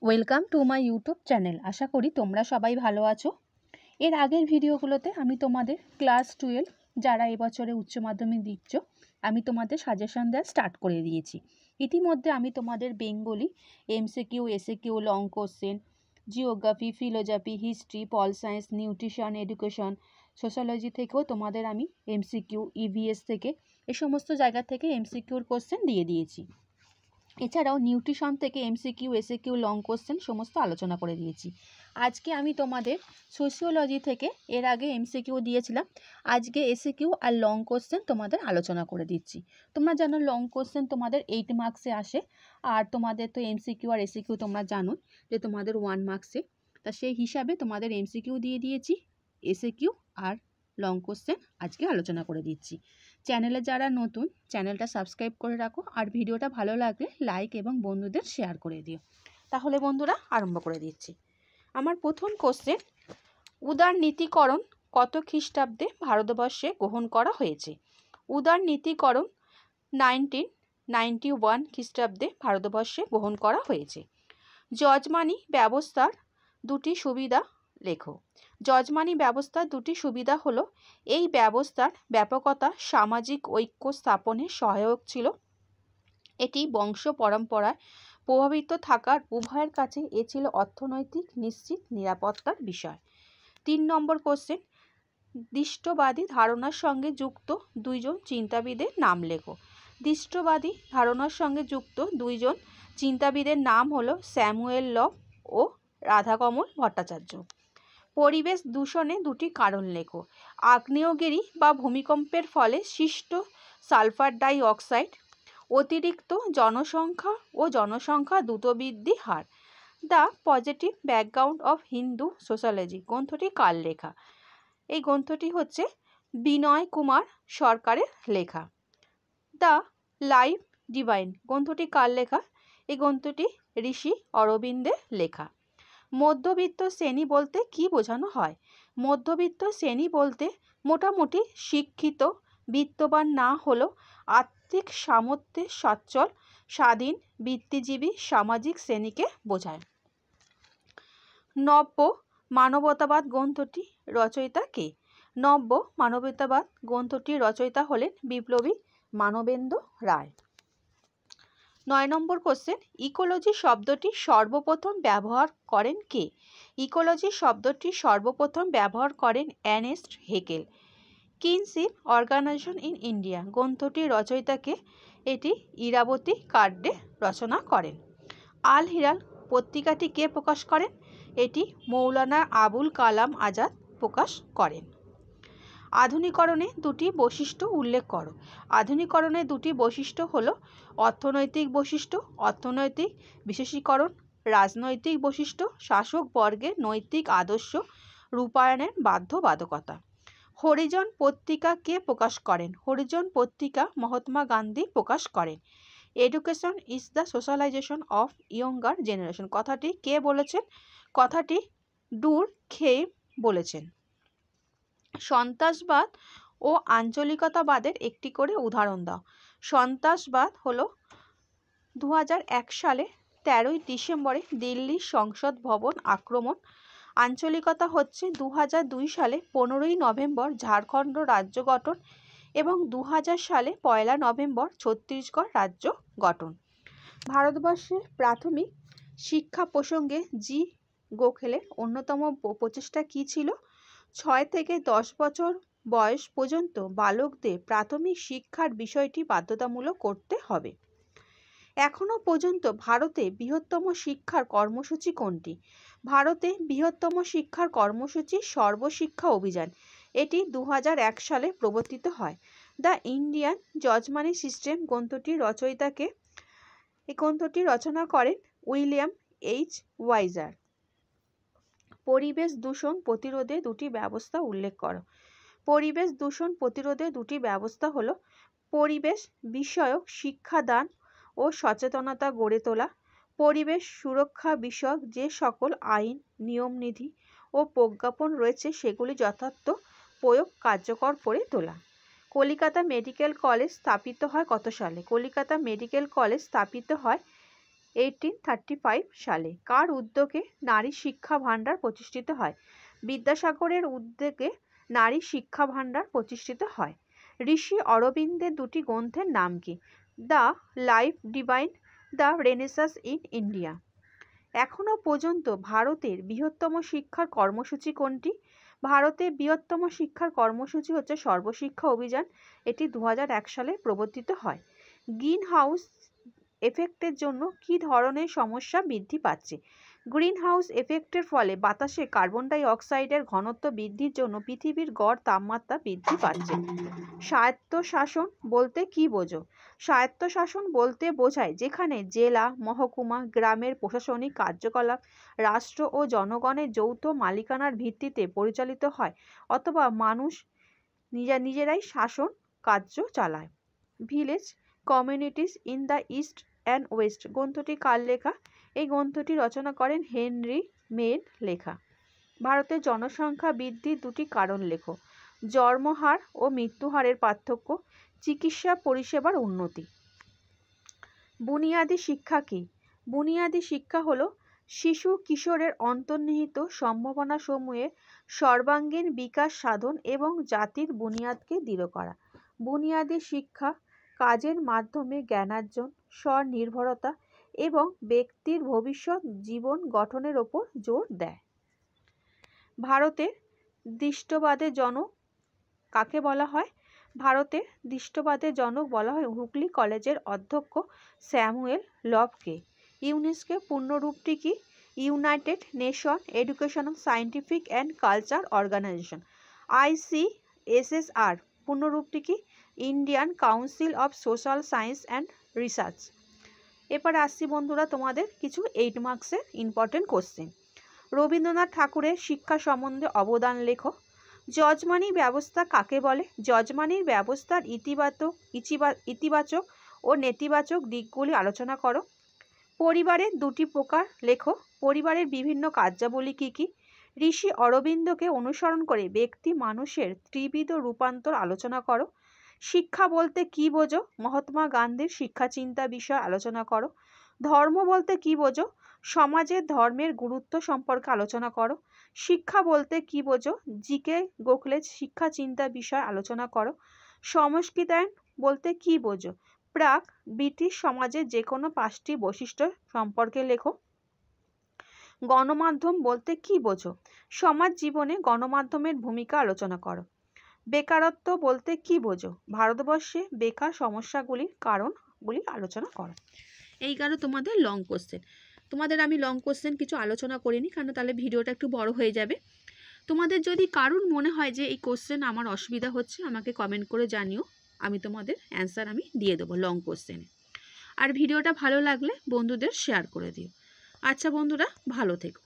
Welcome to my YouTube channel. আশা করি তোমরা সবাই ভালো আছো। এর আগের ভিডিওগুলোতে আমি তোমাদের ক্লাস 12 যারা এবছরে উচ্চ মাধ্যমিক দিচ্ছ আমি তোমাদের সাজেশন দেওয়া স্টার্ট করে দিয়েছি। ইতিমধ্যে আমি তোমাদের Bengali, MCQ, SAQ, long question, geography, philosophy, history, pol science, nutrition, education, sociology থেকেও তোমাদের আমি এমসিকিউ, ইভিএস থেকে এই সমস্ত জায়গা থেকে এমসিকিউর কোশ্চেন দিয়ে দিয়েছি। এছাড়াও নিউট্রিশন থেকে এমসিকিউ, এসএকিউ, লং কোশ্চেন সমস্ত আলোচনা করে দিয়েছি। আজকে আমি তোমাদের সোশিওলজি থেকে এর আগে এমসিকিউ দিয়েছিলাম, আজকে এসএকিউ আর লং কোশ্চেন তোমাদের আলোচনা করে দিচ্ছি। তোমরা জানো লং কোশ্চেন তোমাদের 8 মার্কসে আসে, আর তোমাদের তো এমসিকিউ আর এসএকিউ তোমরা জানো যে তোমাদের 1 মার্কসে। তা সেই হিসাবে তোমাদের এমসিকিউ দিয়ে দিয়েছি, এসএকিউ আর লং কোশ্চেন আজকে আলোচনা করে দিচ্ছি। চ্যানেলে যারা নতুন চ্যানেলটা সাবস্ক্রাইব করে রাখো, আর ভিডিওটা ভালো লাগলে লাইক এবং বন্ধুদের শেয়ার করে দিও। তাহলে বন্ধুরা আরম্ভ করে দিচ্ছি। আমার প্রথম কোশ্চেন, উদারনীতিকরণ কত খ্রিস্টাব্দে ভারতবর্ষে গ্রহণ করা হয়েছে? উদারনীতিকরণ 1991 খ্রিস্টাব্দে ভারতবর্ষে গ্রহণ করা হয়েছে। যজমানি ব্যবস্থার দুটি সুবিধা লেখো। যজমানি ব্যবস্থার দুটি সুবিধা হলো, এই ব্যবস্থার ব্যাপকতা সামাজিক ঐক্য স্থাপনে সহায়ক ছিল। এটি বংশ পরম্পরায় প্রভাবিত থাকার উভয়ের কাছে এ ছিল অর্থনৈতিক নিশ্চিত নিরাপত্তার বিষয়। 3 নম্বর কোশ্চেন, দৃষ্টবাদী ধারণার সঙ্গে যুক্ত দুইজন চিন্তাবিদের নাম লেখো। দৃষ্টবাদী ধারণার সঙ্গে যুক্ত দুইজন চিন্তাবিদের নাম হলো স্যামুয়েল লব ও রাধাকমল ভট্টাচার্য। পরিবেশ দূষণে দুটি কারণ লেখো। আগ্নেয়গিরি বা ভূমিকম্পের ফলে সৃষ্ট সালফার ডাই অক্সাইড, অতিরিক্ত জনসংখ্যা ও জনসংখ্যা দ্রুত বৃদ্ধি হার। The positive background of Hindu sociology গ্রন্থটি কার লেখা? এই গ্রন্থটি হচ্ছে বিনয় কুমার সরকারের লেখা। দ্য লাইফ ডিভাইন গ্রন্থটি কার লেখা? এই গ্রন্থটি ঋষি অরবিন্দের লেখা। মধ্যবিত্ত শ্রেণী বলতে কি বোঝানো হয়? মধ্যবিত্ত শ্রেণী বলতে মোটামুটি শিক্ষিত, বিত্তবান না হলেও আর্থিক সামর্থ্যে সচ্ছল, স্বাধীন, বৃত্তিজীবী সামাজিক শ্রেণীকে বোঝায়। নব্য মানবতাবাদ গ্রন্থটি রচয়িতা কে? নব্য মানবতাবাদ গ্রন্থটির রচয়িতা হলেন বিপ্লবী মানবেন্দ্র রায়। 9 নম্বর কোশ্চেন, ইকোলজি শব্দটি সর্বপ্রথম ব্যবহার করেন কে? ইকোলজি শব্দটি সর্বপ্রথম ব্যবহার করেন Ernest Haeckel. Kinship organisation in India গ্রন্থটির রচয়িতাকে? এটি ইরাবতী কার্ডে রচনা করেন। আল হিলাল পত্রিকাটি কে প্রকাশ করেন? এটি মৌলানা আবুল কালাম আজাদ প্রকাশ করেন। আধুনিকরণে দুটি বৈশিষ্ট্য উল্লেখ করো। আধুনিকরণের দুটি বৈশিষ্ট্য হলো অর্থনৈতিক বৈশিষ্ট্য, অর্থনৈতিক বিশেষীকরণ, রাজনৈতিক বৈশিষ্ট্য, শাসক বর্গের নৈতিক আদর্শ রূপায়ণের বাধ্যবাধকতা। হরিজন পত্রিকা কে প্রকাশ করেন? হরিজন পত্রিকা মহাত্মা গান্ধী প্রকাশ করেন। Education is the socialisation of younger generation কথাটি কে বলেছেন? কথাটি ডুর খেইম বলেছেন। সন্ত্রাসবাদ ও আঞ্চলিকতাবাদের একটি করে উদাহরণ দাও। সন্ত্রাসবাদ হলো 2001 সালে 13ই ডিসেম্বরে দিল্লির সংসদ ভবন আক্রমণ। আঞ্চলিকতা হচ্ছে 2002 সালে 15ই নভেম্বর ঝাড়খণ্ড রাজ্য গঠন এবং 2000 সালে 1 নভেম্বর ছত্তিশগড় রাজ্য গঠন। ভারতবর্ষের প্রাথমিক শিক্ষা প্রসঙ্গে জি গোখলের অন্যতম প্রচেষ্টা কী ছিল? 6 থেকে 10 বছর বয়স পর্যন্ত বালকদের প্রাথমিক শিক্ষার বিষয়টি বাধ্যতামূলক করতে হবে। এখনও পর্যন্ত ভারতে বৃহত্তম শিক্ষার কর্মসূচি কোনটি? ভারতে বৃহত্তম শিক্ষার কর্মসূচি সর্বশিক্ষা অভিযান। এটি 2001 সালে প্রবর্তিত হয়। দ্য ইন্ডিয়ান জজমানি সিস্টেম গ্রন্থটির রচয়িতাকে? এই গ্রন্থটি রচনা করেন উইলিয়াম এইচ ওয়াইজার। পরিবেশ দূষণ প্রতিরোধে দুটি ব্যবস্থা উল্লেখ করো। পরিবেশ দূষণ প্রতিরোধে দুটি ব্যবস্থা হলো পরিবেশ বিষয়ক শিক্ষাদান ও সচেতনতা গড়ে তোলা, পরিবেশ সুরক্ষা বিষয়ক যে সকল আইন, নিয়মনীতি ও প্রজ্ঞাপন রয়েছে সেগুলি যথার্থ প্রয়োগ কার্যকর করে তোলা। কলিকাতা মেডিকেল কলেজ স্থাপিত হয় কত সালে? কলিকাতা মেডিকেল কলেজ স্থাপিত হয় 1835 সালে। কার উদ্যোগে নারী শিক্ষা ভাণ্ডার প্রতিষ্ঠিত হয়? বিদ্যাসাগরের উদ্যোগে নারী শিক্ষা ভাণ্ডার প্রতিষ্ঠিত হয়। ঋষি অরবিন্দের দুটি গ্রন্থের নাম কি? The life divine, the renaissance in India. এখনো পর্যন্ত ভারতের বৃহত্তম শিক্ষার কর্মসূচি কোনটি? ভারতের বৃহত্তম শিক্ষার কর্মসূচি হচ্ছে সর্বশিক্ষা অভিযান। এটি 2001 সালে প্রবর্তিত হয়। গ্রিন হাউস এফেক্টের জন্য কী ধরনের সমস্যা বৃদ্ধি পাচ্ছে? গ্রিন হাউস এফেক্টের ফলে বাতাসে কার্বন ডাই অক্সাইডের ঘনত্ব বৃদ্ধির জন্য পৃথিবীর গড় তাপমাত্রা বৃদ্ধি পাচ্ছে। স্বায়ত্তশাসন বলতে কী বোঝো? স্বায়ত্তশাসন বলতে বোঝায় যেখানে জেলা, মহকুমা, গ্রামের প্রশাসনিক কার্যকলাপ রাষ্ট্র ও জনগণের যৌথ মালিকানার ভিত্তিতে পরিচালিত হয় অথবা মানুষ নিজেরাই শাসন কার্য চালায়। Village communities in the east and West গ্রন্থটি কার লেখা? এই গ্রন্থটি রচনা করেন হেনরি মেড লেখা। ভারতের জনসংখ্যা বৃদ্ধির দুটি কারণ লেখো। জন্মহার ও মৃত্যুহারের পার্থক্য, চিকিৎসা পরিষেবার উন্নতি। বুনিয়াদী শিক্ষা কি? বুনিয়াদী শিক্ষা হলো শিশু কিশোরের অন্তর্নিহিত সম্ভাবনাসমূহের সর্বাঙ্গীন বিকাশ সাধন এবং জাতির বুনিয়াদকে দৃঢ় করা। বুনিয়াদী শিক্ষা কাজের মাধ্যমে জ্ঞানার্জন, স্বনির্ভরতা এবং ব্যক্তির ভবিষ্যৎ জীবন গঠনের ওপর জোর দেয়। ভারতের দৃষ্টবাদের জনক কাকে বলা হয়? ভারতের দৃষ্টবাদের জনক বলা হয় হুগলি কলেজের অধ্যক্ষ স্যামুয়েল লভকে। ইউনেস্কো পূর্ণরূপটি কি? United Nation Educational Scientific and Culture Organisation. ICSSR পূর্ণরূপটি কি? Indian Council of Social Science and Research. এবার আসছি বন্ধুরা তোমাদের কিছু 8 মার্কসের ইম্পর্টেন্ট কোশ্চেন। রবীন্দ্রনাথ ঠাকুরের শিক্ষা সম্বন্ধে অবদান লেখো। যজমানি ব্যবস্থা কাকে বলে? যজমানির ব্যবস্থার ইতিবাচক ও নেতিবাচক দিকগুলি আলোচনা করো। পরিবারের দুটি প্রকার লেখো। পরিবারের বিভিন্ন কার্যাবলী কি কি? ঋষি অরবিন্দকে অনুসরণ করে ব্যক্তি মানুষের ত্রিবিধ রূপান্তর আলোচনা করো। শিক্ষা বলতে কি বোঝো? মহাত্মা গান্ধীর শিক্ষা চিন্তা বিষয় আলোচনা করো। ধর্ম বলতে কি বোঝো? সমাজের ধর্মের গুরুত্ব সম্পর্কে আলোচনা করো। শিক্ষা বলতে কি বোঝো? জিকে গোখলের শিক্ষা চিন্তা বিষয় আলোচনা করো। সংস্কৃতায়ন বলতে কি বোঝো? প্রাক ব্রিটিশ সমাজের যে কোনো 5টি বৈশিষ্ট্য সম্পর্কে লেখো। গণমাধ্যম বলতে কি বোঝো? সমাজ জীবনে গণমাধ্যমের ভূমিকা আলোচনা করো। বেকারত্ব বলতে কি বোঝো? ভারতবর্ষে বেকার সমস্যাগুলির কারণগুলি আলোচনা করো। এই গেল তোমাদের লং কোশ্চেন। তোমাদের আমি লং কোশ্চেন কিছু আলোচনা করিনি, কারণ তাহলে ভিডিওটা একটু বড় হয়ে যাবে। তোমাদের যদি কারোর মনে হয় যে এই কোশ্চেন আমার অসুবিধা হচ্ছে, আমাকে কমেন্ট করে জানিও, আমি তোমাদের অ্যান্সার আমি দিয়ে দেবো লং কোশ্চেনে। আর ভিডিওটা ভালো লাগলে বন্ধুদের শেয়ার করে দিও। আচ্ছা বন্ধুরা, ভালো থেকো।